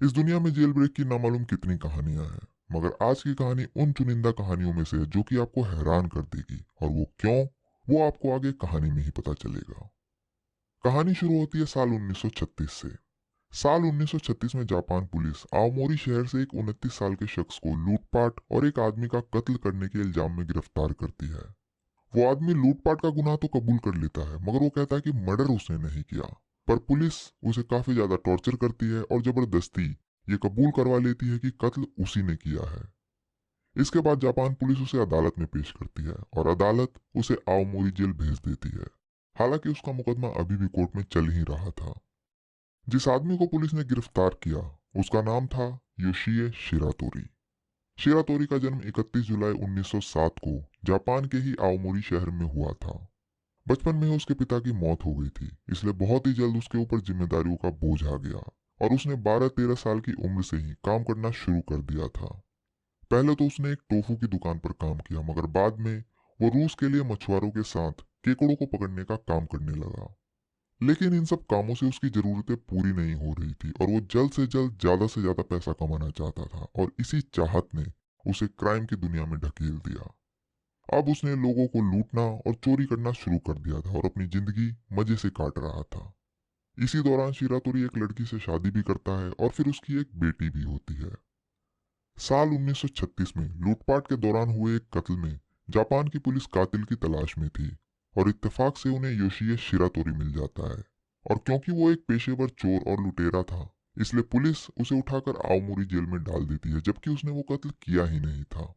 इस दुनिया में जेल ब्रेक की नामालूम कितनी कहानियां हैं, मगर आज की कहानी उन चुनिंदा कहानियों में से है जो कि आपको हैरान कर देगी। और वो क्यों, वो आपको आगे कहानी में ही पता चलेगा। कहानी शुरू होती है साल 1936 से। साल 1936 में जापान पुलिस आओमोरी शहर से एक 29 साल के शख्स को लूटपाट और एक आदमी का कत्ल करने के इल्जाम में गिरफ्तार करती है। वो आदमी लूटपाट का गुनाह तो कबूल कर लेता है, मगर वो कहता है कि मर्डर उसने नहीं किया। पर पुलिस उसे काफी ज्यादा टॉर्चर करती है और जबरदस्ती ये कबूल करवा लेती है कि कत्ल उसी ने किया है। इसके बाद जापान पुलिस उसे अदालत में पेश करती है और अदालत उसे आओमोरी जेल भेज देती है। हालांकि उसका मुकदमा अभी भी कोर्ट में चल ही रहा था। जिस आदमी को पुलिस ने गिरफ्तार किया उसका नाम था योशिए शिरातोरी। शिरातोरी का जन्म 31 जुलाई 1907 को जापान के ही आओमोरी शहर में हुआ था। बचपन में ही उसके पिता की मौत हो गई थी, इसलिए बहुत ही जल्द उसके ऊपर जिम्मेदारियों का बोझ आ गया और उसने 12-13 साल की उम्र से ही काम करना शुरू कर दिया था। पहले तो उसने एक टोफू की दुकान पर काम किया, मगर बाद में वो रूस के लिए मछुआरों के साथ केकड़ों को पकड़ने का काम करने लगा। लेकिन इन सब कामों से उसकी जरूरतें पूरी नहीं हो रही थी और वो जल्द से ज्यादा पैसा कमाना चाहता था, और इसी चाहत ने उसे क्राइम की दुनिया में ढकेल दिया। अब उसने लोगों को लूटना और चोरी करना शुरू कर दिया था और अपनी जिंदगी मजे से काट रहा था। इसी दौरान शिरातोरी एक लड़की से शादी भी करता है और फिर उसकी एक बेटी भी होती है। साल 1936 में लूटपाट के दौरान हुए एक कत्ल में जापान की पुलिस कातिल की तलाश में थी और इत्तेफाक से उन्हें योशिए शिरातोरी मिल जाता है। और क्योंकि वो एक पेशेवर चोर और लुटेरा था, इसलिए पुलिस उसे उठाकर आओमोरी जेल में डाल देती है, जबकि उसने वो कत्ल किया ही नहीं था।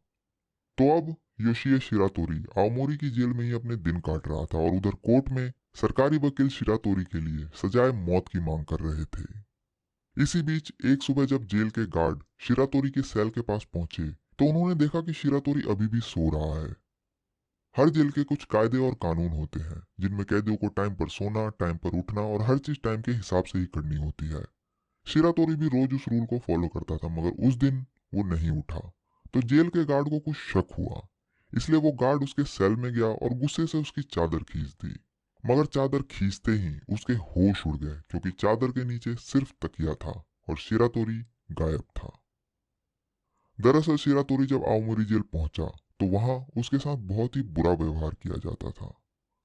तो अब योशिए शिरातोरी आओमोरी की जेल में ही अपने दिन काट रहा था और उधर कोर्ट में सरकारी वकील शिरातोरी के लिए सजाए मौत की मांग कर रहे थे। इसी बीच एक सुबह जब जेल के गार्ड शिरातोरी की सेल के पास पहुंचे तो उन्होंने देखा कि शिरातोरी अभी भी सो रहा है। हर जेल के कुछ कायदे और कानून होते हैं जिनमें कैदियों को टाइम पर सोना, टाइम पर उठना और हर चीज टाइम के हिसाब से ही करनी होती है। शिरातोरी भी रोज उस रूल को फॉलो करता था, मगर उस दिन वो नहीं उठा। तो जेल के गार्ड को कुछ शक हुआ, इसलिए वो गार्ड उसके सेल में गया और गुस्से से उसकी चादर खींच दी। मगर चादर खींचते ही उसके होश उड़ गए, क्योंकि चादर के नीचे सिर्फ तकिया था और शिरातोरी गायब था। दरअसल शिरातोरी जब आओमोरी जेल पहुंचा तो वहां उसके साथ बहुत ही बुरा व्यवहार किया जाता था।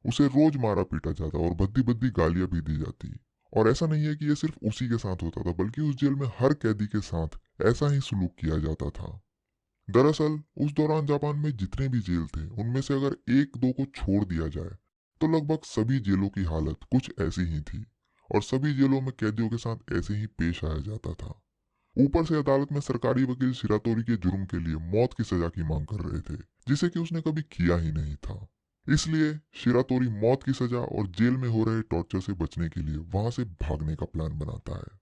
उसे रोज मारा पीटा जाता और भद्दी भद्दी गालियां भी दी जाती। और ऐसा नहीं है कि यह सिर्फ उसी के साथ होता था, बल्कि उस जेल में हर कैदी के साथ ऐसा ही सुलूक किया जाता था। दरअसल उस दौरान जापान में जितने भी जेल थे उनमें से अगर एक दो को छोड़ दिया जाए तो लगभग सभी जेलों की हालत कुछ ऐसी ही थी और सभी जेलों में कैदियों के साथ ऐसे ही पेश आया जाता था। ऊपर से अदालत में सरकारी वकील शिरातोरी के जुर्म के लिए मौत की सजा की मांग कर रहे थे, जिसे कि उसने कभी किया ही नहीं था। इसलिए शिरातोरी मौत की सजा और जेल में हो रहे टॉर्चर से बचने के लिए वहां से भागने का प्लान बनाता है।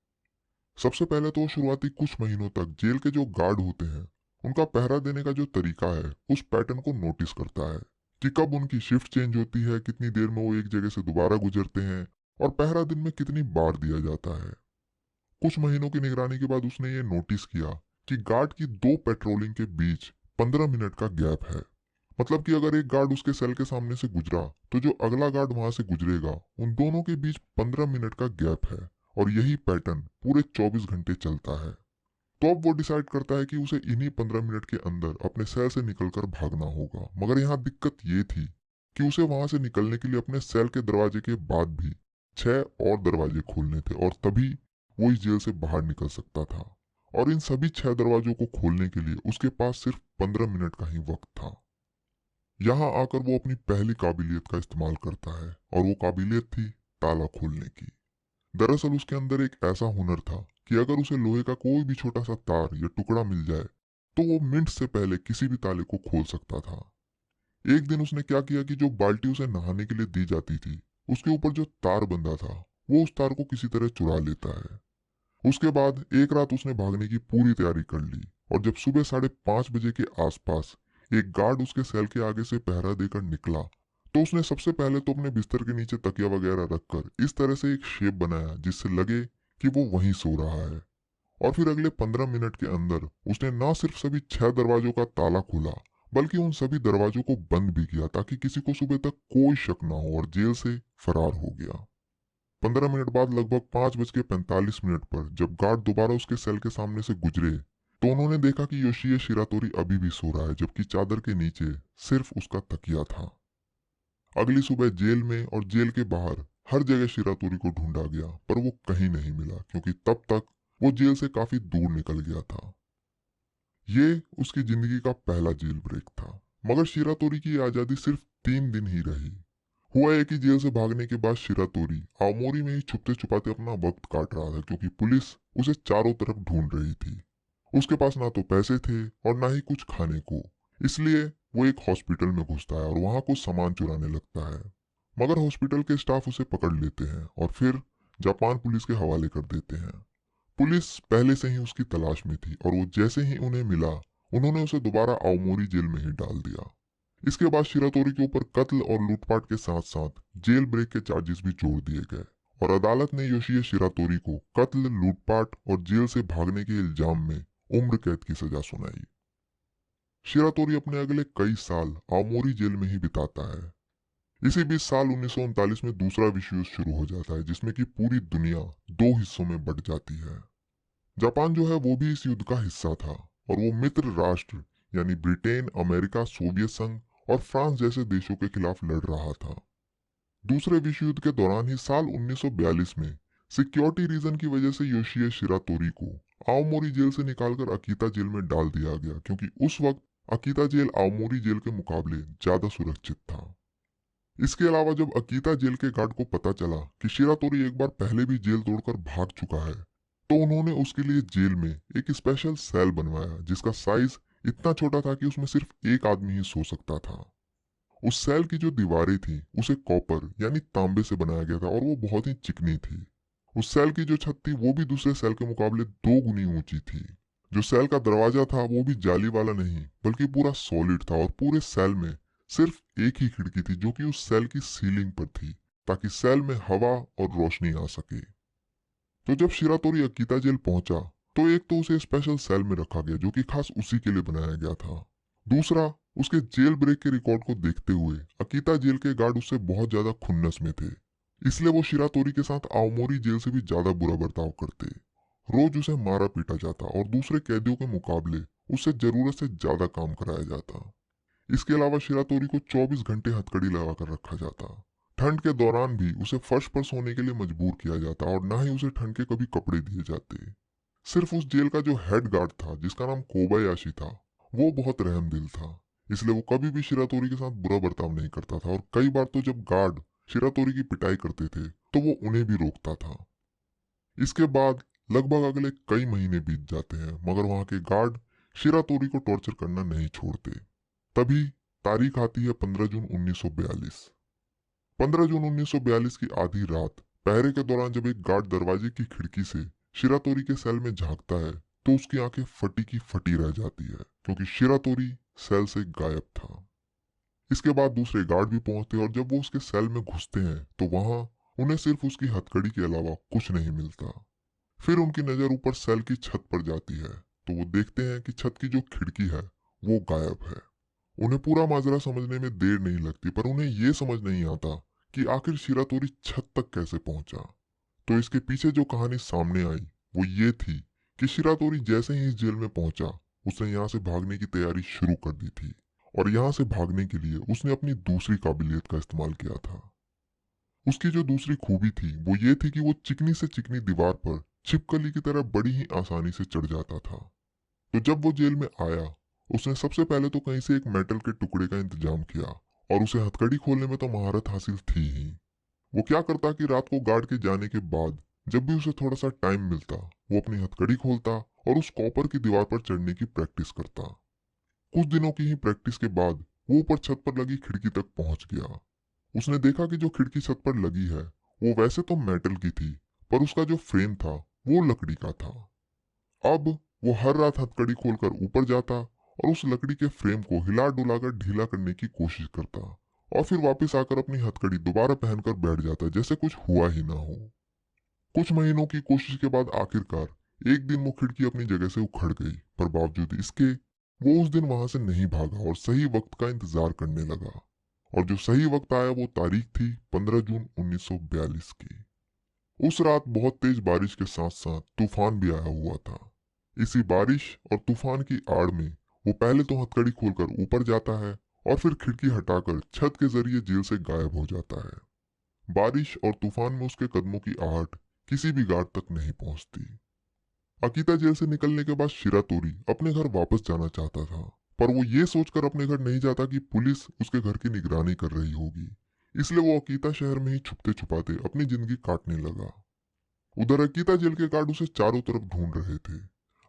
सबसे पहले तो शुरुआती कुछ महीनों तक जेल के जो गार्ड होते हैं उनका पहरा देने का जो तरीका है उस पैटर्न को नोटिस करता है कि कब उनकी शिफ्ट चेंज होती है, कितनी देर में वो एक जगह से दोबारा गुजरते हैं और पहरा दिन में कितनी बार दिया जाता है। कुछ महीनों की निगरानी के बाद उसने ये नोटिस किया कि गार्ड की दो पेट्रोलिंग के बीच 15 मिनट का गैप है। मतलब कि अगर एक गार्ड उसके सेल के सामने से गुजरा तो जो अगला गार्ड वहां से गुजरेगा उन दोनों के बीच 15 मिनट का गैप है। और यही पैटर्न पूरे 24 घंटे चलता है। तो अब वो डिसाइड करता है कि उसे इन्हीं 15 मिनट के अंदर अपने सेल से निकलकर भागना होगा। मगर यहाँ दिक्कत ये थी कि उसे वहां से निकलने के लिए अपने सेल के दरवाजे के बाद भी 6 और दरवाजे खोलने थे और तभी वो इस जेल से बाहर निकल सकता था। और इन सभी 6 दरवाजों को खोलने के लिए उसके पास सिर्फ 15 मिनट का ही वक्त था। यहाँ आकर वो अपनी पहली काबिलियत का इस्तेमाल करता है और वो काबिलियत थी ताला खोलने की। दरअसल उसके अंदर एक ऐसा हुनर था कि अगर उसे लोहे का कोई भी छोटा सा तार या टुकड़ा मिल जाए तो वो मिनट से पहले किसी भी ताले को खोल सकता था। एक दिन उसने क्या किया कि जो बाल्टी उसे नहाने के लिए दी जाती थी उसके ऊपर जो तार बंधा था वो उस तार को किसी तरह चुरा लेता है। उसके बाद एक रात उसने भागने की पूरी तैयारी कर ली और जब सुबह 5:30 बजे के आसपास एक गार्ड उसके सेल के आगे से पहरा देकर निकला तो उसने सबसे पहले तो अपने बिस्तर के नीचे तकिया वगैरह रखकर इस तरह से एक शेप बनाया जिससे लगे कि वो वहीं सो रहा है। और फिर अगले 15 मिनट के अंदर उसने न सिर्फ सभी 6 दरवाजों का ताला खोला बल्कि उन सभी दरवाजों को बंद भी किया ताकि किसी को सुबह तक कोई शक ना हो और जेल से फरार हो गया। 15 मिनट बाद लगभग 5:45 पर जब गार्ड दोबारा उसके सेल के सामने से गुजरे तो उन्होंने देखा कि योशिए शिरातोरी अभी भी सो रहा है, जबकि चादर के नीचे सिर्फ उसका तकिया था। अगली सुबह जेल में और जेल के बाहर हर जगह शिरातोरी को ढूंढा गया, पर वो कहीं नहीं मिला, क्योंकि तब तक वो जेल से काफी दूर निकल गया था। ये उसकी जिंदगी का पहला जेल ब्रेक था। मगर शिरातोरी की आजादी सिर्फ 3 दिन ही रही। हुआ है कि जेल से भागने के बाद शिरातोरी आओमोरी में ही छुपते छुपाते अपना वक्त काट रहा था, क्योंकि पुलिस उसे चारों तरफ ढूंढ रही थी। उसके पास ना तो पैसे थे और ना ही कुछ खाने को। इसलिए वो एक हॉस्पिटल में घुसता है और वहां कुछ सामान चुराने लगता है। मगर हॉस्पिटल के स्टाफ उसे पकड़ लेते हैं और फिर जापान पुलिस के हवाले कर देते हैं। पुलिस पहले से ही उसकी तलाश में थी और वो जैसे ही उन्हें मिला उन्होंने उसे दोबारा आओमोरी जेल में ही डाल दिया। इसके बाद शिरातोरी के ऊपर कत्ल और लूटपाट के साथ साथ जेल ब्रेक के चार्जेस भी जोड़ दिए गए और अदालत ने योशिए शिरातोरी को कत्ल, लूटपाट और जेल से भागने के इल्जाम में उम्र कैद की सजा सुनाई। शिरातोरी अपने अगले कई साल आओमोरी जेल में ही बिताता है। इसी बीच साल 1939 में दूसरा विश्व युद्ध शुरू हो जाता है, जिसमें कि पूरी दुनिया दो हिस्सों में बंट जाती है। जापान जो है वो भी इस युद्ध का हिस्सा था और वो मित्र राष्ट्र यानी ब्रिटेन, अमेरिका, सोवियत संघ और फ्रांस जैसे देशों के खिलाफ लड़ रहा था। दूसरे विश्व युद्ध के दौरान ही साल 1942 में सिक्योरिटी रीजन की वजह से योशिए शिरातोरी को आओमोरी जेल से निकालकर अकीता जेल में डाल दिया गया, क्योंकि उस वक्त अकीता जेल आओमोरी जेल के मुकाबले ज्यादा सुरक्षित था। इसके अलावा जब अकीता जेल के गार्ड को पता चला कि शिरातोरी एक बार पहले भी जेल तोड़कर भाग चुका है, तो उन्होंने उसके लिए जेल में एक स्पेशल सेल बनवाया, जिसका साइज इतना छोटा था कि उसमें सिर्फ एक आदमी ही सो सकता था। उस सेल की जो दीवारें थी उसे कॉपर यानी तांबे से बनाया गया था और वो बहुत ही चिकनी थी। उस सेल की जो छत थी वो भी दूसरे सेल के मुकाबले 2 गुनी ऊंची थी। जो सेल का दरवाजा था वो भी जाली वाला नहीं बल्कि पूरा सॉलिड था और पूरे सेल में सिर्फ एक ही खिड़की थी, जो कि उस सेल की सीलिंग पर थी, ताकि सेल में हवा और रोशनी आ सके। तो जब शिरातोरी अकीता जेल पहुंचा तो एक तो उसे स्पेशल सेल में रखा गया जो कि खास उसी के लिए बनाया गया था। दूसरा, उसके जेल ब्रेक के रिकॉर्ड को देखते हुए अकीता जेल के गार्ड उससे बहुत ज्यादा खुन्नस में थे, इसलिए वो शिरातोरी के साथ आओमोरी जेल से भी ज्यादा बुरा बर्ताव करते। रोज उसे मारा पीटा जाता और दूसरे कैदियों के मुकाबले उससे जरूरत से ज्यादा काम कराया जाता। इसके अलावा शिरातोरी को 24 घंटे हथकड़ी लगाकर रखा जाता। ठंड के दौरान भी उसे फर्श पर सोने के लिए मजबूर किया जाता और ना ही उसे ठंड के कभी कपड़े दिए जाते। सिर्फ उस जेल का जो हेड गार्ड था, जिसका नाम कोबायाशी था, वो बहुत रहमदिल था, इसलिए वो कभी भी शिरातोरी के साथ बुरा बर्ताव नहीं करता था और कई बार तो जब गार्ड शिरातोरी की पिटाई करते थे तो वो उन्हें भी रोकता था। इसके बाद लगभग अगले कई महीने बीत जाते हैं, मगर वहां के गार्ड शिरातोरी को टॉर्चर करना नहीं छोड़ते। तभी तारीख आती है 15 जून 1942। 15 जून 1942 की आधी रात पहरे के दौरान जब एक गार्ड दरवाजे की खिड़की से शिरातोरी के सेल में झांकता है तो उसकी आंखें फटी की फटी रह जाती है, क्योंकि शिरातोरी सेल से गायब था। इसके बाद दूसरे गार्ड भी पहुंचते हैं और जब वो उसके सेल में घुसते हैं तो वहां उन्हें सिर्फ उसकी हथकड़ी के अलावा कुछ नहीं मिलता। फिर उनकी नजर ऊपर सेल की छत पर जाती है तो वो देखते हैं कि छत की जो खिड़की है वो गायब है। उन्हें पूरा माजरा समझने में देर नहीं लगती, पर उन्हें ये समझ नहीं आता कि आखिर शिरातोरी छत तक कैसे पहुंचा। तो इसके पीछे जो कहानी सामने आई वो ये थी कि शिरातोरी जैसे ही इस जेल में पहुंचा उसने यहाँ से भागने की तैयारी शुरू कर दी थी और यहाँ से भागने के लिए उसने अपनी दूसरी काबिलियत का इस्तेमाल किया था। उसकी जो दूसरी खूबी थी वो ये थी कि वो चिकनी से चिकनी दीवार पर छिपकली की तरह बड़ी ही आसानी से चढ़ जाता था। तो जब वो जेल में आया उसने सबसे पहले तो कहीं से एक मेटल के टुकड़े का इंतजाम किया और उसे हथकड़ी खोलने में तो महारत हासिल थी ही। वो क्या करता कि रात को गार्ड के जाने के बाद जब भी उसे थोड़ा सा टाइम मिलता वो अपनी हथकड़ी खोलता और उस कॉपर की दीवार पर चढ़ने की प्रैक्टिस करता। कुछ दिनों की ही प्रैक्टिस के बाद वो ऊपर छत पर लगी खिड़की तक पहुंच गया। उसने देखा कि जो खिड़की छत पर लगी है वो वैसे तो मेटल की थी, पर उसका जो फ्रेम था वो लकड़ी का था। अब वो हर रात हथकड़ी खोलकर ऊपर जाता और उस लकड़ी के फ्रेम को हिला डुलाकर ढीला करने की कोशिश करता और फिर वापस आकर अपनी हथकड़ी दोबारा पहनकर बैठ जाता जैसे कुछ हुआ ही ना हो। कुछ महीनों की कोशिश के बाद आखिरकार एक दिन वो खिड़की अपनी जगह से उखड़ गई, पर बावजूद इसके वो उस दिन वहां से नहीं भागा और सही वक्त का इंतजार करने लगा। और जो सही वक्त आया वो तारीख थी 15 जून 1942 की। उस रात बहुत तेज बारिश के साथ साथ तूफान भी आया हुआ था। इसी बारिश और तूफान की आड़ में वो पहले तो हथकड़ी खोलकर ऊपर जाता है और फिर खिड़की हटाकर छत के जरिए जेल से गायब हो जाता है। बारिश और तूफान में उसके कदमों की आहट किसी भी गार्ड तक नहीं पहुंचती। अकीता जेल से निकलने के बाद शिरातोरी अपने घर वापस जाना चाहता था, पर वो ये सोचकर अपने घर नहीं जाता कि पुलिस उसके घर की निगरानी कर रही होगी। इसलिए वो अकीता शहर में ही छुपते छुपाते अपनी जिंदगी काटने लगा। उधर अकीता जेल के गार्ड उसे चारों तरफ ढूंढ रहे थे।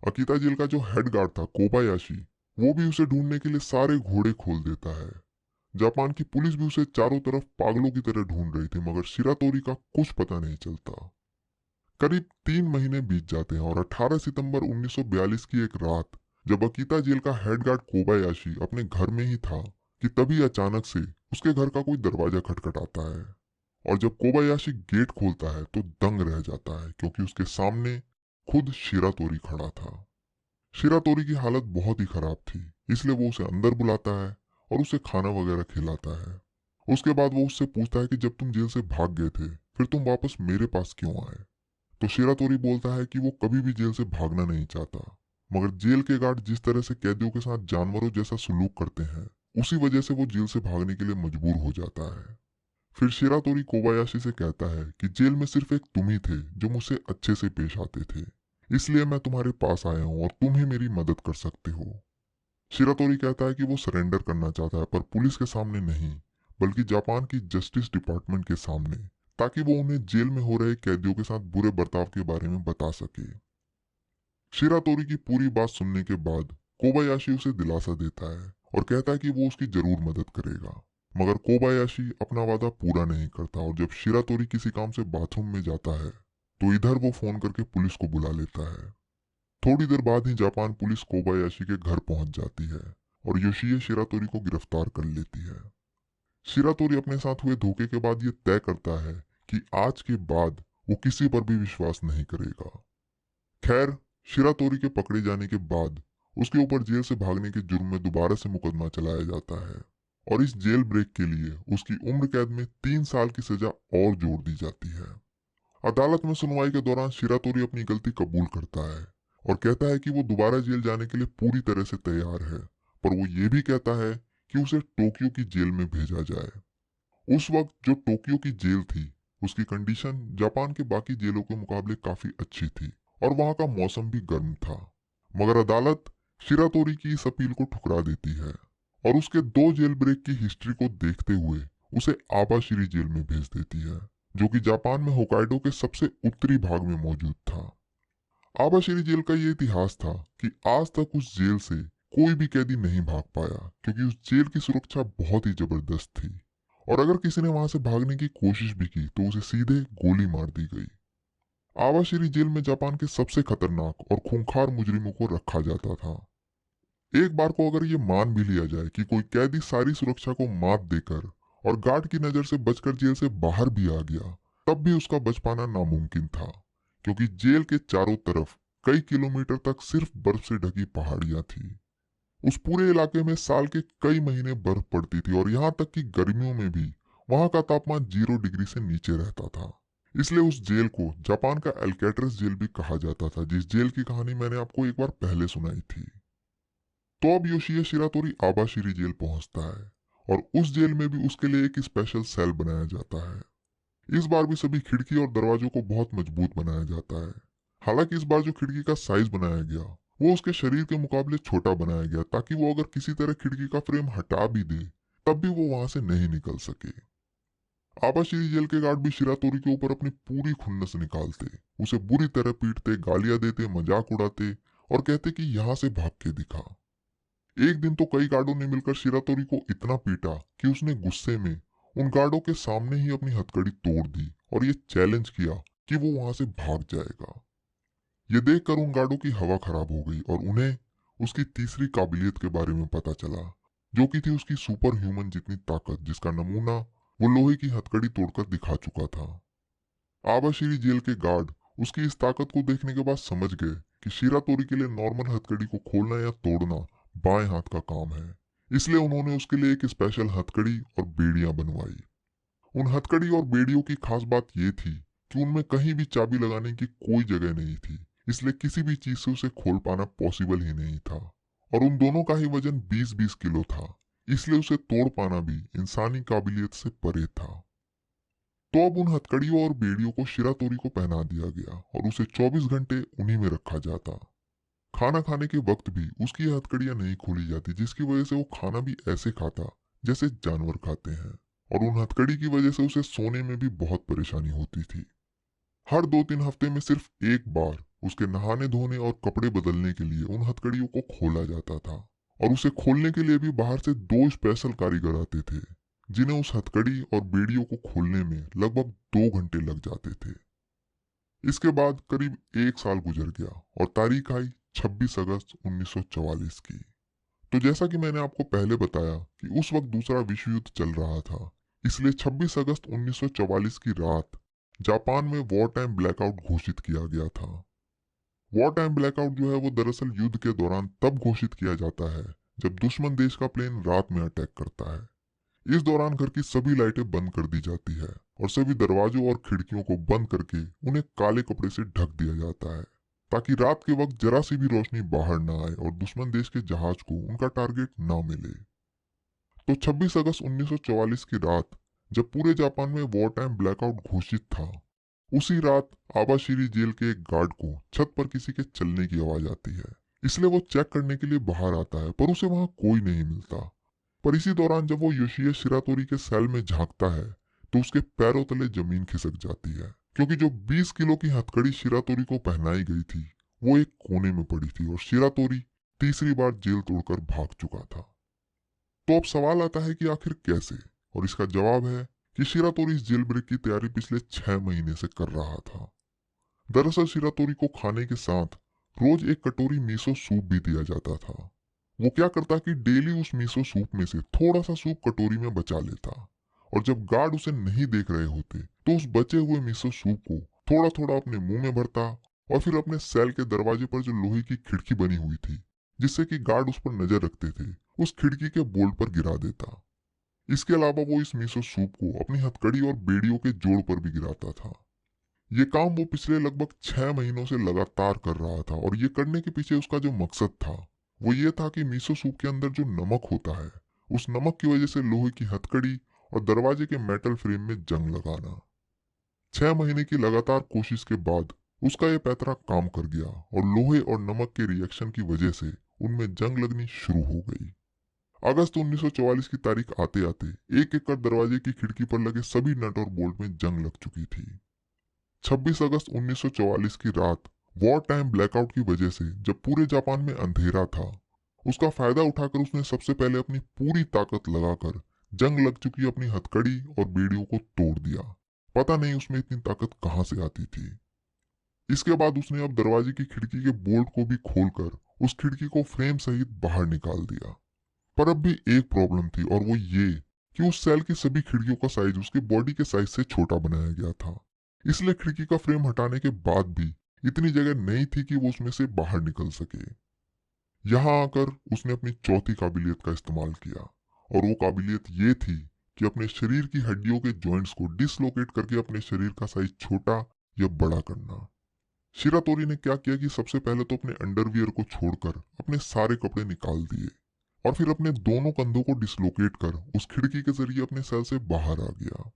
अकीता जेल का जो हेड गार्ड था कोबायाशी, वो भी उसे ढूंढने के लिए सारे घोड़े खोल देता है। जापान की पुलिस भी उसे चारों तरफ पागलों की तरह ढूंढ रही थी, मगर शिरातोरी का कुछ पता नहीं चलता। करीब 3 महीने बीत जाते हैं और 18 सितंबर 1942 की एक रात, जब अकीता जेल का हेड गार्ड कोबायाशी अपने घर में ही था, कि तभी अचानक से उसके घर का कोई दरवाजा खटखटाता है। और जब कोबायाशी गेट खोलता है तो दंग रह जाता है, क्योंकि उसके सामने खुद शिरातोरी खड़ा था। शिरातोरी की हालत बहुत ही खराब थी, इसलिए वो उसे अंदर बुलाता है और उसे खाना वगैरह खिलाता है। उसके बाद वो उससे पूछता है कि जब तुम जेल से भाग गए थे, फिर तुम वापस मेरे पास क्यों आए। तो शिरातोरी बोलता है कि वो कभी भी जेल से भागना नहीं चाहता, मगर जेल के गार्ड जिस तरह से कैदियों के साथ जानवरों जैसा सलूक करते हैं, उसी वजह से वो जेल से भागने के लिए मजबूर हो जाता है। फिर शिरातोरी कोबायाशी से कहता है कि जेल में सिर्फ एक तुम ही थे जो मुझसे अच्छे से पेश आते थे, इसलिए मैं तुम्हारे पास आया हूँ और तुम ही मेरी मदद कर सकते हो। शिरातोरी कहता है कि वो सरेंडर करना चाहता है, पर पुलिस के सामने नहीं, बल्कि जापान की जस्टिस डिपार्टमेंट के सामने, ताकि वो उन्हें जेल में हो रहे कैदियों के साथ बुरे बर्ताव के बारे में बता सके। शिरातोरी की पूरी बात सुनने के बाद कोबायाशी उसे दिलासा देता है और कहता है कि वो उसकी जरूर मदद करेगा। मगर कोबायाशी अपना वादा पूरा नहीं करता, और जब शिरातोरी किसी काम से बाथरूम में जाता है तो इधर वो फोन करके पुलिस को बुला लेता है। थोड़ी देर बाद ही जापान पुलिस कोबायाशी के घर पहुंच जाती है और योशिए शिरातोरी को गिरफ्तार कर लेती है। शिरातोरी अपने साथ हुए धोखे के बाद ये तय करता है कि आज के बाद वो किसी पर भी विश्वास नहीं करेगा। खैर, शिरातोरी के पकड़े जाने के बाद उसके ऊपर जेल से भागने के जुर्म में दोबारा से मुकदमा चलाया जाता है, और इस जेल ब्रेक के लिए उसकी उम्र कैद में 3 साल की सजा और जोड़ दी जाती है। अदालत में सुनवाई के दौरान शिरातोरी अपनी गलती कबूल करता है और कहता है कि वो दोबारा जेल जाने के लिए पूरी तरह से तैयार है, पर वो ये भी कहता है कि उसे टोक्यो की जेल में भेजा जाए। उस वक्त जो टोक्यो की जेल थी, उसकी कंडीशन जापान के बाकी जेलों के मुकाबले काफी अच्छी थी और वहां का मौसम भी गर्म था। मगर अदालत शिरातोरी की इस अपील को ठुकरा देती है और उसके 2 जेल ब्रेक की हिस्ट्री को देखते हुए उसे आबाशिरी जेल में भेज देती है, जो कि जापान में होकाइडो के सबसे उत्तरी भाग में मौजूद था। आबाशिरी जेल का ये इतिहास था कि आज तक उस जेल से कोई भी कैदी नहीं भाग पाया, क्योंकि उस जेल की सुरक्षा बहुत ही जबरदस्त थी, और अगर किसी ने वहां से भागने की कोशिश भी की तो उसे सीधे गोली मार दी गई। आवाशिरी जेल में जापान के सबसे खतरनाक और खूंखार मुजरिमों को रखा जाता था। एक बार को अगर ये मान भी लिया जाए कि कोई कैदी सारी सुरक्षा को मात देकर और गार्ड की नजर से बचकर जेल से बाहर भी आ गया, तब भी उसका बच पाना नामुमकिन था, क्योंकि जेल के चारों तरफ कई किलोमीटर तक सिर्फ बर्फ से ढकी पहाड़ियां थी। उस पूरे इलाके में साल के कई महीने बर्फ पड़ती थी और यहाँ तक कि गर्मियों में भी वहां का तापमान 0 डिग्री से नीचे रहता था। इसलिए उस जेल को जापान का एल्केट्रस जेल भी कहा जाता था, जिस जेल की कहानी मैंने आपको एक बार पहले सुनाई थी। तो अब योशिया शिरातोरी आबाशिरी जेल पहुंचता है और उस जेल में भी उसके लिए एक स्पेशल सेल बनाया जाता है। इस बार भी सभी खिड़की और दरवाजों को बहुत मजबूत बनाया जाता है। हालांकि इस बार जो खिड़की का साइज बनाया गया वो उसके शरीर के मुकाबले छोटा बनाया गया, ताकि वो अगर किसी तरह खिड़की का फ्रेम हटा भी दे तब भी वो वहां से नहीं निकल सके। आबाशिरी जेल के गार्ड भी शिरातोरी के ऊपर अपनी पूरी खुन्नस निकालते, उसे बुरी तरह पीटते, गालियां देते, मजाक उड़ाते और कहते कि यहाँ से भाग के दिखा। एक दिन तो कई गार्डों ने मिलकर शिरातोरी को इतना पीटा कि उसने गुस्से में उन गार्डों के सामने ही अपनी हथकड़ी तोड़ दी और ये चैलेंज किया कि वो वहां से भाग जाएगा। ये देखकर उन गार्डों की हवा खराब हो गई और उन्हें उसकी तीसरी काबिलियत के बारे में पता चला, जो कि थी उसकी सुपर ह्यूमन जितनी ताकत, जिसका नमूना वो लोहे की हथकड़ी तोड़कर दिखा चुका था। आबाशिरी जेल के गार्ड उसकी इस ताकत को देखने के बाद समझ गए कि शिरातोरी के लिए नॉर्मल हथकड़ी को खोलना या तोड़ना बाएं हाथ का काम है। इसलिए उन्होंने उसके लिए एक स्पेशल हथकड़ी और बेड़ियां बनवाई। उन हथकड़ी और बेड़ियों की खास बात यह थी कि उनमें कहीं भी चाबी लगाने की कोई जगह नहीं थी, इसलिए किसी भी चीज से उसे खोल पाना पॉसिबल ही नहीं था। और उन दोनों का ही वजन 20-20 किलो था, इसलिए उसे तोड़ पाना भी इंसानी काबिलियत से परे था। तो अब उन हथकड़ियों और बेड़ियों को शिरातोरी को पहना दिया गया और उसे 24 घंटे उन्हीं में रखा जाता। खाना खाने के वक्त भी उसकी ये हथकड़ियां नहीं खोली जाती, जिसकी वजह से वो खाना भी ऐसे खाता जैसे जानवर खाते हैं। और उन हथकड़ी की वजह से उसे सोने में भी बहुत परेशानी होती थी। हर 2-3 हफ्ते में सिर्फ एक बार उसके नहाने धोने और कपड़े बदलने के लिए उन हथकड़ियों को खोला जाता था। और उसे खोलने के लिए भी बाहर से 2 स्पेशल कारीगर आते थे, जिन्हें उस हथकड़ी और बेड़ियों को खोलने में लगभग 2 घंटे लग जाते थे। इसके बाद करीब 1 साल गुजर गया और तारीख आई 26 अगस्त 1944 की। तो जैसा कि मैंने आपको पहले बताया कि उस वक्त दूसरा विश्व युद्ध चल रहा था, इसलिए 26 अगस्त 1944 की रात जापान में वॉर टाइम ब्लैकआउट घोषित किया गया था। वॉर टाइम ब्लैकआउट जो है वो दरअसल युद्ध के दौरान तब घोषित किया जाता है जब दुश्मन देश का प्लेन रात में अटैक करता है। इस दौरान घर की सभी लाइटें बंद कर दी जाती है और सभी दरवाजों और खिड़कियों को बंद करके उन्हें काले कपड़े से ढक दिया जाता है, ताकि रात के वक्त जरा सी भी रोशनी बाहर ना आए और दुश्मन देश के जहाज को उनका टारगेट ना मिले। तो 26 अगस्त 1944 की रात जब पूरे जापान में वॉर टाइम ब्लैकआउट घोषित था, उसी रात आबाशिरी जेल के एक गार्ड को छत पर किसी के चलने की आवाज आती है। इसलिए वो चेक करने के लिए बाहर आता है, पर उसे वहां कोई नहीं मिलता। पर इसी दौरान जब वो योशिया शिरातोरी के सेल में झांकता है, तो उसके पैरों तले जमीन खिसक जाती है, क्योंकि जो 20 किलो की हथकड़ी शिरातोरी को पहनाई गई थी वो एक कोने में पड़ी थी और शिरातोरी तीसरी बार जेल तोड़कर भाग चुका था। तो अब सवाल आता है कि आखिर कैसे, और इसका जवाब है कि शिरातोरी इस जेल ब्रेक की तैयारी पिछले 6 महीने से कर रहा था। दरअसल शिरातोरी को खाने के साथ रोज एक कटोरी मीसो सूप भी दिया जाता था। वो क्या करता कि डेली उस मीसो सूप में से थोड़ा सा सूप कटोरी में बचा लेता, और जब गार्ड उसे नहीं देख रहे होते तो उस बचे हुए मीसो सूप को थोड़ा थोड़ा अपने मुंह में भरता और फिर अपने सेल के दरवाजे पर जो लोहे की खिड़की बनी हुई थी, जिससे कि गार्ड उस पर नजर रखते थे, उस खिड़की के बोल्ट पर गिरा देता। इसके अलावा वो इस मीसो सूप को अपनी हथकड़ी और बेड़ियों के जोड़ पर भी गिराता था। ये काम वो पिछले लगभग 6 महीनों से लगातार कर रहा था, और ये करने के पीछे उसका जो मकसद था वो ये था कि मीसो सूप के अंदर जो नमक होता है, उस नमक की वजह से लोहे की हथकड़ी और दरवाजे के मेटल फ्रेम में जंग लगाना। 6 महीने की लगातार कोशिश के बाद उसका ये पैतरा काम कर गया और लोहे और नमक के रिएक्शन की वजह से उनमें जंग लगनी शुरू हो गई। अगस्त 1944 की तारीख आते आते एक एक कर दरवाजे की खिड़की पर लगे सभी नट और बोल्ट में जंग लग चुकी थी। 26 अगस्त 1944 की रात वॉर टाइम ब्लैकआउट की वजह से जब पूरे जापान में अंधेरा था, उसका फायदा उठाकर उसने सबसे पहले अपनी पूरी ताकत लगाकर जंग लग चुकी अपनी हथकड़ी और बेड़ियों को तोड़ दिया। पता नहीं उसमें इतनी ताकत कहां से आती थी। इसके बाद उसने अब दरवाजे की खिड़की के बोल्ट को भी खोलकर उस खिड़की को फ्रेम सहित बाहर निकाल दिया। पर अब भी एक प्रॉब्लम थी, और वो ये कि उस सेल की सभी खिड़कियों का साइज उसके बॉडी के साइज से छोटा बनाया गया था। इसलिए खिड़की का फ्रेम हटाने के बाद भी इतनी जगह नहीं थी कि वो उसमें से बाहर निकल सके। यहाँ आकर उसने अपनी चौथी काबिलियत का इस्तेमाल किया, और वो काबिलियत ये थी कि अपने शरीर की हड्डियों के जॉइंट्स को डिसलोकेट करके अपने शरीर का साइज छोटा या बड़ा करना। शिरातोरी ने क्या किया कि सबसे पहले तो अपने अंडरवियर को छोड़कर अपने सारे कपड़े निकाल दिए, और फिर अपने दोनों कंधों को डिसलोकेट कर उस खिड़की के जरिए अपने सेल से बाहर आ गया।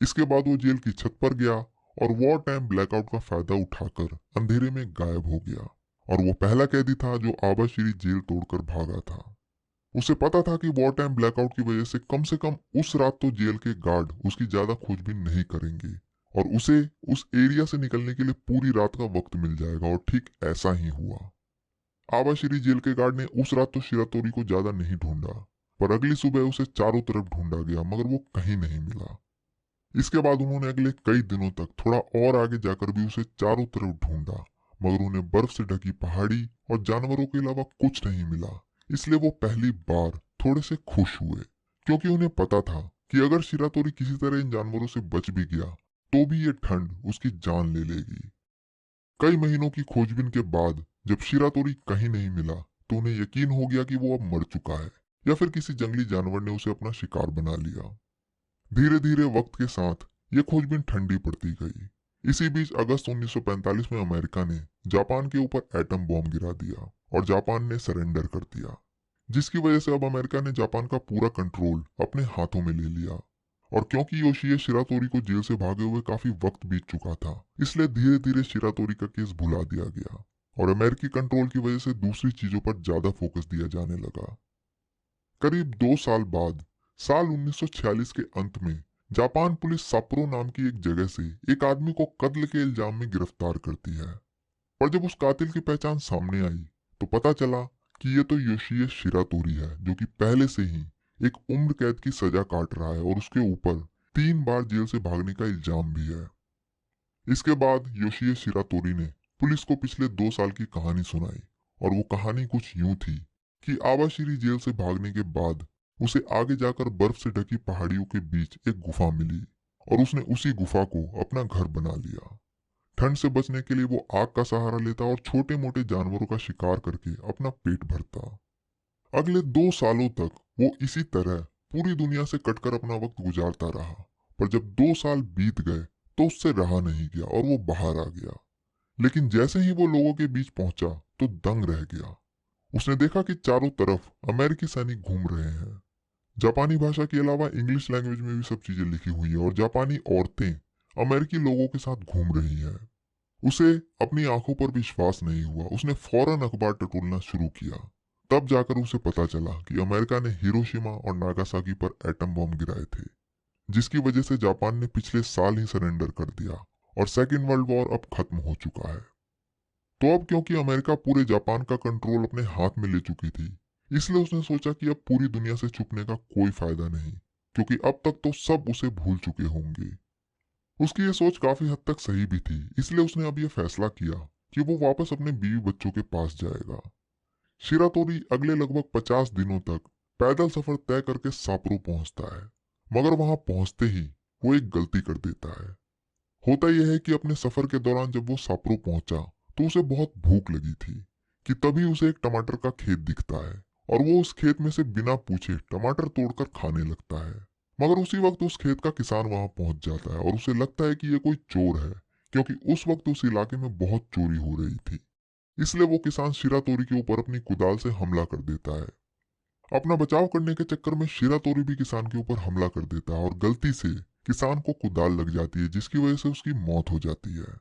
इसके बाद वो जेल की छत पर गया और वॉर टाइम ब्लैकआउट का फायदा उठाकर अंधेरे में गायब हो गया। और वो पहला कैदी था जो आबाशिरी जेल तोड़कर भागा था। उसे पता था कि वॉर टाइम ब्लैकआउट की वजह से कम उस रात तो जेल के गार्ड उसकी ज्यादा खोजबीन नहीं करेंगे, और उसे उस एरिया से निकलने के लिए पूरी रात का वक्त मिल जाएगा। और ठीक ऐसा ही हुआ। आबाशिरी जेल के गार्ड ने उस रात तो शिरातोरी को ज्यादा नहीं ढूंढा, पर अगली सुबह उसे चारों तरफ ढूंढा गया, मगर वो कहीं नहीं मिला। इसके बाद उन्होंने अगले कई दिनों तक थोड़ा और आगे जाकर भी उसे चारों तरफ ढूंढा, मगर उन्हें बर्फ से ढकी पहाड़ी और जानवरों के अलावा कुछ नहीं मिला। इसलिए वो पहली बार थोड़े से खुश हुए, क्योंकि उन्हें पता था कि अगर शिरातोरी किसी तरह इन जानवरों से बच भी गया तो भी ये ठंड उसकी जान ले लेगी। कई महीनों की खोजबीन के बाद जब शिरातोरी कहीं नहीं मिला, तो उन्हें यकीन हो गया कि वो अब मर चुका है, या फिर किसी जंगली जानवर ने उसे अपना शिकार बना लिया। धीरे धीरे वक्त के साथ ये खोजबीन ठंडी पड़ती गई। इसी बीच अगस्त 1945 में अमेरिका ने जापान के ऊपर एटम बॉम्ब गिरा दिया और जापान ने सरेंडर कर दिया, जिसकी वजह से अब अमेरिका ने जापान का पूरा कंट्रोल अपने हाथों में ले लिया। और क्योंकि योशिए शिरातोरी को जेल से भागे हुए काफी वक्त बीत चुका था, इसलिए धीरे धीरे शिरातोरी का केस भुला दिया गया और अमेरिकी कंट्रोल की वजह से दूसरी चीजों पर ज्यादा फोकस दिया जाने लगा। करीब 2 साल बाद साल 1946 के अंत में जापान पुलिस साप्रो नाम की एक जगह से एक आदमी को कत्ल के इल्जाम में गिरफ्तार करती है। और जब उस कातिल की पहचान सामने आई तो पता चला कि ये तो योशिए शिरातोरी है, जो कि पहले से ही एक उम्र कैद की सजा काट रहा है और उसके ऊपर 3 बार जेल से भागने का इल्जाम भी है। इसके बाद योशिए शिरातोरी ने पुलिस को पिछले 2 साल की कहानी सुनाई और वो कहानी कुछ यूं थी कि आवाशिरी जेल से भागने के बाद उसे आगे जाकर बर्फ से ढकी पहाड़ियों के बीच एक गुफा मिली और उसने उसी गुफा को अपना घर बना लिया। ठंड से बचने के लिए वो आग का सहारा लेता और छोटे मोटे जानवरों का शिकार करके अपना पेट भरता। अगले 2 सालों तक वो इसी तरह पूरी दुनिया से कटकर अपना वक्त गुजारता रहा, पर जब 2 साल बीत गए तो उससे रहा नहीं गया और वो बाहर आ गया। लेकिन जैसे ही वो लोगों के बीच पहुंचा तो दंग रह गया। उसने देखा कि चारों तरफ अमेरिकी सैनिक घूम रहे हैं। जापानी भाषा के अलावा इंग्लिश लैंग्वेज में भी सब चीजें लिखी हुई है और जापानी औरतें अमेरिकी लोगों के साथ घूम रही हैं। उसे अपनी आंखों पर विश्वास नहीं हुआ। उसने फौरन अखबार टटोलना शुरू किया। तब जाकर उसे पता चला कि अमेरिका ने हिरोशिमा और नागासाकी पर एटम बॉम्ब गिराए थे, जिसकी वजह से जापान ने पिछले साल ही सरेंडर कर दिया और सेकेंड वर्ल्ड वॉर अब खत्म हो चुका है। तो अब क्योंकि अमेरिका पूरे जापान का कंट्रोल अपने हाथ में ले चुकी थी, इसलिए उसने सोचा कि अब पूरी दुनिया से छुपने का कोई फायदा नहीं, क्योंकि अब तक तो सब उसे भूल चुके होंगे। उसकी ये सोच काफी हद तक सही भी थी, इसलिए उसने अब ये फैसला किया कि वो वापस अपने बीवी बच्चों के पास जाएगा। शिरातोरी अगले लगभग 50 दिनों तक पैदल सफर तय करके साप्रो पहुंचता है, मगर वहां पहुंचते ही वो एक गलती कर देता है। होता यह है कि अपने सफर के दौरान जब वो साप्रो पहुंचा तो उसे बहुत भूख लगी थी कि तभी उसे एक टमाटर का खेत दिखता है और वो उस खेत में से बिना पूछे टमाटर तोड़कर खाने लगता है। मगर उसी वक्त उस खेत का किसान वहां पहुंच जाता है और उसे लगता है कि ये कोई चोर है, क्योंकि उस वक्त उस इलाके में बहुत चोरी हो रही थी। इसलिए वो किसान शिरातोरी के ऊपर अपनी कुदाल से हमला कर देता है। अपना बचाव करने के चक्कर में शिरातोरी भी किसान के ऊपर हमला कर देता है और गलती से किसान को कुदाल लग जाती है, जिसकी वजह से उसकी मौत हो जाती है।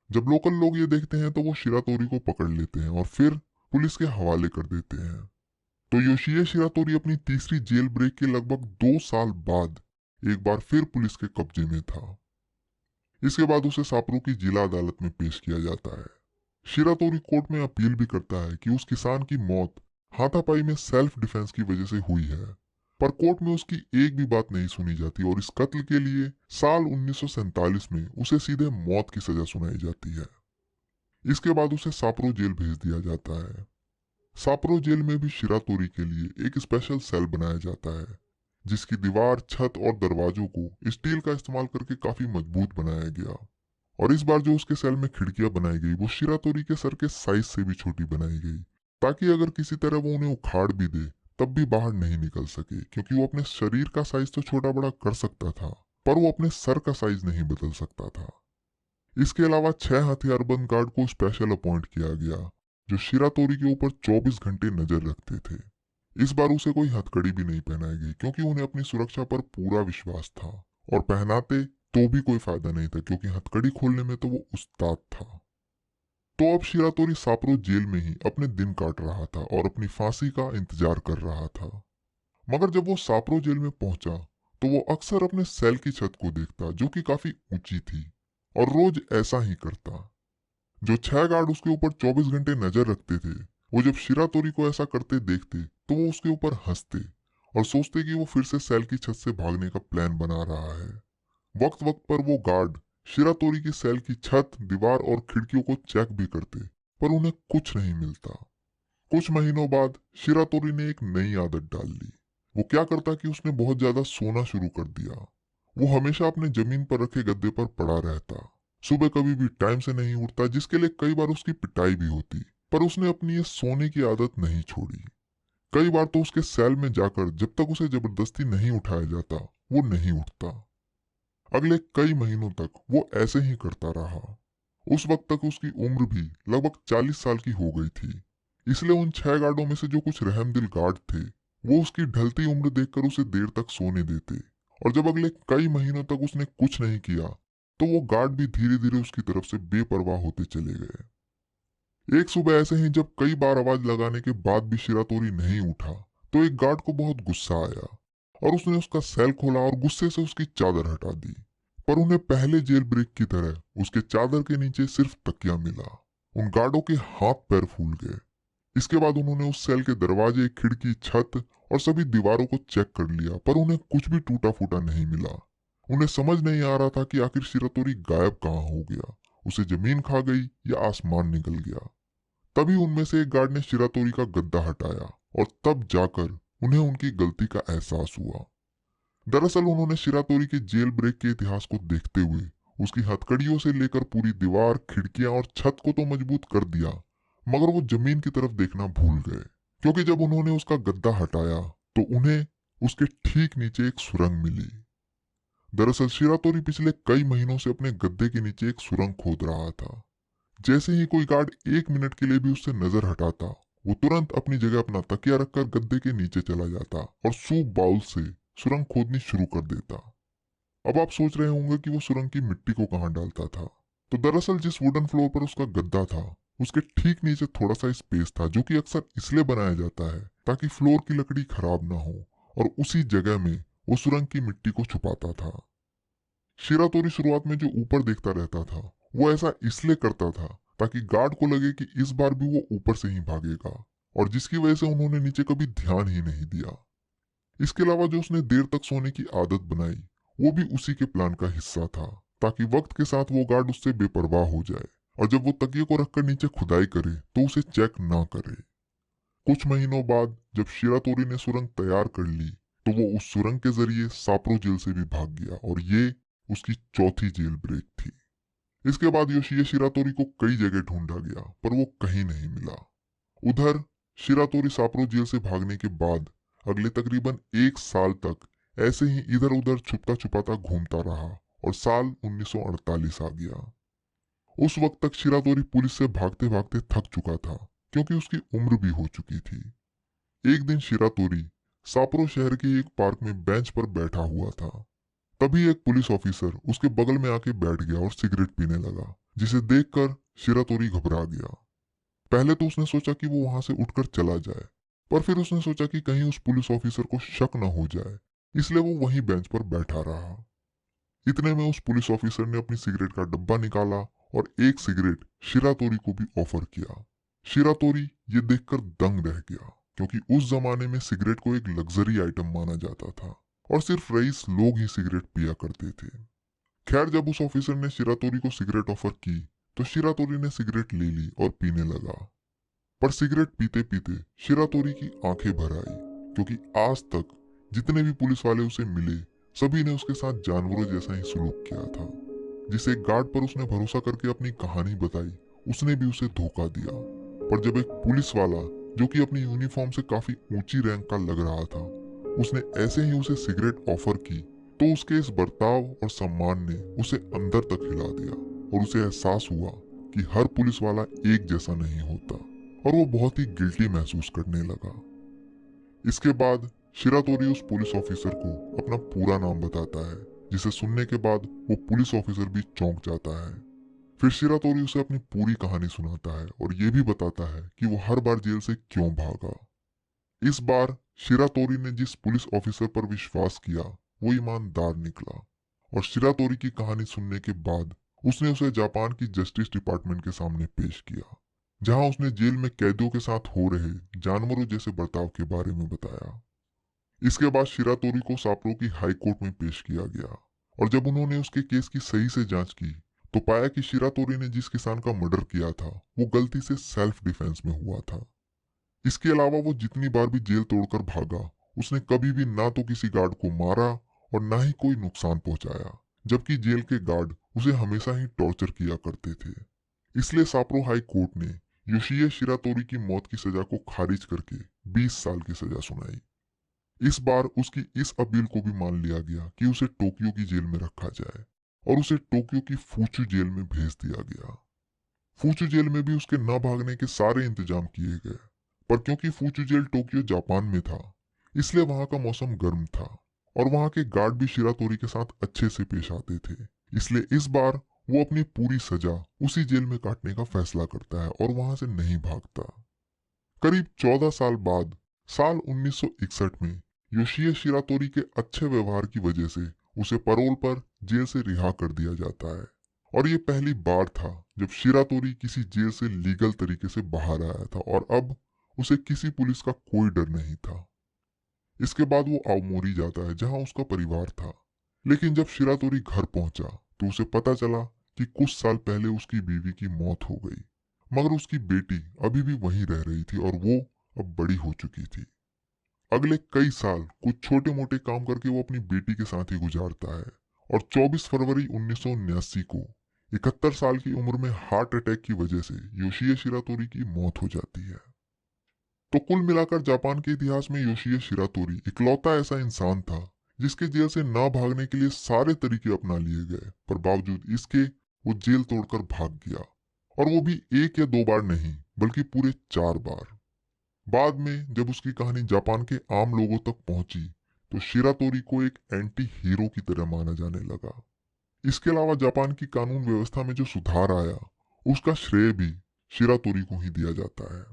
जब लोकल लोग ये देखते हैं तो वो शिरातोरी को पकड़ लेते हैं और फिर पुलिस के हवाले कर देते हैं। तो योशिए शिरातोरी अपनी तीसरी जेल ब्रेक के लगभग 2 साल बाद एक बार फिर पुलिस के कब्जे में था। इसके बाद उसे साप्रो की जिला अदालत में पेश किया जाता है। शिरातोरी कोर्ट में अपील भी करता है कि उस किसान की मौत हाथापाई में सेल्फ डिफेंस की वजह से हुई है, पर कोर्ट में उसकी एक भी बात नहीं सुनी जाती और इस कत्ल के लिए साल 1947 में उसे सीधे मौत की सजा सुनाई जाती है। इसके बाद उसे साप्रो जेल भेज दिया जाता है। साप्रो जेल में भी शिरातोरी के लिए एक स्पेशल सेल बनाया जाता है, जिसकी दीवार, छत और दरवाजों को स्टील का इस्तेमाल करके काफी मजबूत बनाया गया। और इस बार जो उसके सेल में खिड़कियां बनाई गई वो शिरातोरी के सर के साइज से भी छोटी बनाई गई, ताकि अगर किसी तरह वो उन्हें उखाड़ भी दे तब भी बाहर नहीं निकल सके, क्योंकि वो अपने शरीर का साइज तो छोटा बड़ा कर सकता था पर वो अपने सर का साइज नहीं बदल सकता था। इसके अलावा 6 हथियारबंद गार्ड को स्पेशल अपॉइंट किया गया, जो शिरातोरी के ऊपर 24 घंटे नजर रखते थे। इस बार उसे कोई हथकड़ी भी नहीं पहनाई गई, क्योंकि उन्हें अपनी सुरक्षा पर पूरा विश्वास था, और पहनाते तो भी कोई फायदा नहीं था, क्योंकि हथकड़ी खोलने में तो वो उस्ताद था। तो अब शिरातोरी साप्रो जेल में ही अपने दिन काट रहा था और अपनी फांसी का इंतजार कर रहा था। मगर जब वो साप्रो जेल में पहुंचा तो वो अक्सर अपने सेल की छत को देखता, जो कि काफी ऊंची थी, और रोज ऐसा ही करता। जो 6 गार्ड उसके ऊपर 24 घंटे नजर रखते थे, वो जब शिरातोरी को ऐसा करते देखते तो वो उसके ऊपर हंसते और सोचते कि वो फिर से सेल की छत से भागने का प्लान बना रहा है। वक्त वक्त पर वो गार्ड शिरातोरी की सेल की छत, दीवार और खिड़कियों को चेक भी करते, पर उन्हें कुछ नहीं मिलता। कुछ महीनों बाद शिरातोरी ने एक नई आदत डाल ली। वो क्या करता कि उसने बहुत ज्यादा सोना शुरू कर दिया। वो हमेशा अपने जमीन पर रखे गद्दे पर पड़ा रहता, सुबह कभी भी टाइम से नहीं उठता, जिसके लिए कई बार उसकी पिटाई भी होती, पर उसने अपनी ये सोने की आदत नहीं छोड़ी। कई बार तो उसके सेल में जाकर जब तक उसे जबरदस्ती नहीं उठाया जाता वो नहीं उठता। अगले कई महीनों तक वो ऐसे ही करता रहा। उस वक्त तक उसकी उम्र भी लगभग 40 साल की हो गई थी। इसलिए उन 6 गार्डों में से जो कुछ रहमदिल गार्ड थे, वो उसकी ढलती उम्र देखकर उसे देर तक सोने देते। और जब अगले कई महीनों तक उसने कुछ नहीं किया, तो वो गार्ड भी धीरे धीरे उसकी तरफ से बेपरवाह होते चले गए। एक सुबह ऐसे ही जब कई बार आवाज लगाने के बाद भी शिरातोरी नहीं उठा, तो एक गार्ड को बहुत गुस्सा आया और उसने उसका सेल खोला और गुस्से से उसकी चादर हटा दी। पर उन्हें पहले जेल ब्रेक की तरह उसके चादर के नीचे सिर्फ तकिया मिला। उन गार्डों के हाथ पैर फूल गए। इसके बाद उन्होंने उस सेल के दरवाजे, खिड़की, छत और सभी दीवारों को चेक कर लिया, पर उन्हें कुछ भी टूटा फूटा नहीं मिला। उन्हें समझ नहीं आ रहा था कि आखिर शिरातोरी गायब कहाँ हो गया। उसे जमीन खा गई या आसमान निकल गया। तभी उनमें से एक गार्ड ने शिरातोरी का गद्दा हटाया और तब जाकर उन्हें उनकी गलती का एहसास हुआ। दरअसल उन्होंने शिरातोरी के जेल ब्रेक के इतिहास को देखते हुए उसकी हथकड़ियों से लेकर पूरी दीवार, खिड़कियां और छत को तो मजबूत कर दिया, मगर वो जमीन की तरफ देखना भूल गए। क्योंकि जब उन्होंने उसका गद्दा हटाया तो उन्हें उसके ठीक नीचे एक सुरंग मिली। दरअसल शिरातोरी पिछले कई महीनों से अपने गद्दे के नीचे एक सुरंग खोद रहा था। जैसे ही कोई गार्ड एक मिनट के लिए भी उससे नजर हटाता, वो तुरंत अपनी जगह अपना तकिया रखकर गद्दे के नीचे चला जाता और सूप बाउल से सुरंग खोदनी शुरू कर देता। अब आप सोच रहे होंगे कि वो सुरंग की मिट्टी को कहाँ डालता था। तो दरअसल जिस वुडन फ्लोर पर उसका गद्दा था, उसके ठीक नीचे थोड़ा सा स्पेस था, जो कि अक्सर इसलिए बनाया जाता है ताकि फ्लोर की लकड़ी खराब ना हो, और उसी जगह में वो सुरंग की मिट्टी को छुपाता था। शिरातोरी शुरुआत में जो ऊपर देखता रहता था, वो ऐसा इसलिए करता था ताकि गार्ड को लगे कि इस बार भी वो ऊपर से ही भागेगा, और जिसकी वजह से उन्होंने नीचे कभी ध्यान ही नहीं दिया। इसके अलावा जो उसने देर तक सोने की आदत बनाई, वो भी उसी के प्लान का हिस्सा था, ताकि वक्त के साथ वो गार्ड उससे बेपरवाह हो जाए और जब वो तकिए को रखकर नीचे खुदाई करे तो उसे चेक ना करे। कुछ महीनों बाद जब शिरातोरी ने सुरंग तैयार कर ली, तो वो उस सुरंग के जरिए साप्रो जेल से भी भाग गया, और ये उसकी चौथी जेल ब्रेक थी। इसके बाद योशिया शिरातोरी को कई जगह ढूंढा गया, पर वो कहीं नहीं मिला। उधर शिरातोरी साप्रो जेल से भागने के बाद अगले तकरीबन 1 साल तक ऐसे ही इधर उधर छुपता छुपाता घूमता रहा, और साल 1948 आ गया। उस वक्त तक शिरातोरी पुलिस से भागते भागते थक चुका था, क्योंकि उसकी उम्र भी हो चुकी थी। एक दिन शिरातोरी साप्रो शहर के एक पार्क में बेंच पर बैठा हुआ था। तभी एक पुलिस ऑफिसर उसके बगल में आके बैठ गया और सिगरेट पीने लगा, जिसे देखकर शिरातोरी घबरा गया। पहले तो उसने सोचा कि वो वहां से उठकर चला जाए, पर फिर उसने सोचा कि कहीं उस पुलिस ऑफिसर को शक न हो जाए, इसलिए वो वहीं बेंच पर बैठा रहा। इतने में उस पुलिस ऑफिसर ने अपनी सिगरेट का डब्बा निकाला और एक सिगरेट शिरातोरी को भी ऑफर किया। शिरातोरी ये देखकर दंग रह गया, क्योंकि उस जमाने में सिगरेट को एक लग्जरी आइटम माना जाता था और सिर्फ रईस लोग ही सिगरेट पिया करते थे। खैर, जब उस ऑफिसर ने शिरातोरी को सिगरेट ऑफर की, तो शिरातोरी ने सिगरेट ले ली और पीने लगा। पर सिगरेट पीते पीते शिरातोरी की आंखें भर आई, क्योंकि आज तक जितने भी पुलिस वाले उसे मिले, सभी ने उसके साथ जानवरों जैसा ही सलूक किया था। जिस एक गार्ड पर उसने भरोसा करके अपनी कहानी बताई, उसने भी उसे धोखा दिया। पर जब एक पुलिस वाला, जो कि अपनी यूनिफॉर्म से काफी ऊंची रैंक का लग रहा था, उसने ऐसे ही उसे सिगरेट ऑफर की, तो उसके इस बर्ताव और सम्मान ने उसे अंदर तक हिला दिया, और उसे एहसास हुआ कि हर पुलिस वाला एक जैसा नहीं होता, और वो बहुत ही गिल्टी महसूस करने लगा। इसके बाद शिरातोरी उस पुलिस ऑफिसर को अपना पूरा नाम बताता है, जिसे सुनने के बाद वो पुलिस ऑफिसर भी चौंक जाता है। फिर शिरातोरी उसे अपनी पूरी कहानी सुनाता है और ये भी बताता है कि वो हर बार जेल से क्यों भागा। इस बार शिरातोरी ने जिस पुलिस ऑफिसर पर विश्वास किया, वो ईमानदार निकला, और शिरातोरी की कहानी सुनने के बाद उसने उसे जापान की जस्टिस डिपार्टमेंट के सामने पेश किया, जहां उसने जेल में कैदियों के साथ हो रहे जानवरों जैसे बर्ताव के बारे में बताया। इसके बाद शिरातोरी को साप्रो की हाई कोर्ट में पेश किया गया, और जब उन्होंने उसके केस की सही से जांच की, तो पाया कि शिरातोरी ने जिस किसान का मर्डर किया था, वो गलती से सेल्फ डिफेंस में हुआ था। इसके अलावा वो जितनी बार भी जेल तोड़कर भागा, उसने कभी भी ना तो किसी गार्ड को मारा और ना ही कोई नुकसान पहुंचाया, जबकि जेल के गार्ड उसे हमेशा ही टॉर्चर किया करते थे। इसलिए साप्रो हाई कोर्ट ने योशिया शिरातोरी की मौत की सजा को खारिज करके 20 साल की सजा सुनाई। इस बार उसकी इस अपील को भी मान लिया गया कि उसे टोक्यो की जेल में रखा जाए और उसे टोक्यो की फूचू जेल में भेज दिया गया। फूचू जेल में भी उसके न भागने के सारे इंतजाम किए गए, पर क्योंकि फूचू जेल टोक्यो जापान में था, इसलिए वहां का मौसम गर्म था और वहां के गार्ड भी शिरातोरी के साथ अच्छे से पेश आते थे। इसलिए इस बार वो अपनी पूरी सजा उसी जेल में काटने का फैसला करता है और वहां से नहीं भागता। करीब 14 साल बाद साल 1961 में योशिए शिरातोरी के अच्छे व्यवहार की वजह से उसे पैरोल पर जेल से रिहा कर दिया जाता है और ये पहली बार था जब शिरातोरी किसी जेल से लीगल तरीके से बाहर आया था और अब उसे किसी पुलिस का कोई डर नहीं था। इसके बाद वो आओमोरी जाता है जहां उसका परिवार था, लेकिन जब शिरातोरी घर पहुंचा तो उसे पता चला कि कुछ साल पहले उसकी बीवी की मौत हो गई, मगर उसकी बेटी अभी भी वहीं रह रही थी और वो अब बड़ी हो चुकी थी। अगले कई साल कुछ छोटे मोटे काम करके वो अपनी बेटी के साथ ही गुजारता है और 24 फरवरी 1979 को 71 साल की उम्र में हार्ट अटैक की वजह से योशिए शिरातोरी की मौत हो जाती है। तो कुल मिलाकर जापान के इतिहास में योशिए शिरातोरी इकलौता ऐसा इंसान था जिसके जेल से ना भागने के लिए सारे तरीके अपना लिए गए, पर बावजूद इसके वो जेल तोड़कर भाग गया, और वो भी एक या दो बार नहीं बल्कि पूरे 4 बार। बाद में जब उसकी कहानी जापान के आम लोगों तक पहुंची तो शिरातोरी को एक एंटी हीरो की तरह माना जाने लगा। इसके अलावा जापान की कानून व्यवस्था में जो सुधार आया उसका श्रेय भी शिरातोरी को ही दिया जाता है।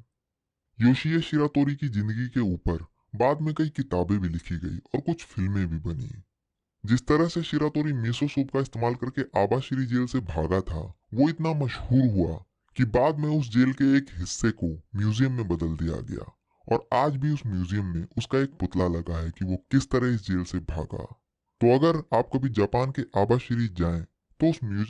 योशिए शिरातोरी की जिंदगी के ऊपर बाद में कई किताबें भी लिखी गई और कुछ फिल्में भी बनी। जिस तरह से शिरातोरी मीसो सूप का इस्तेमाल करके आबाशिरी जेल से भागा था वो इतना मशहूर हुआ कि बाद में उस जेल के एक हिस्से को म्यूजियम में बदल दिया गया और आज भी उस म्यूजियम में उसका एक पुतला लगा है कि वो किस तरह इस जेल से भागा। तो अगर आप कभी जापान के आबाशिरी जाएं तो उस म्यूजियम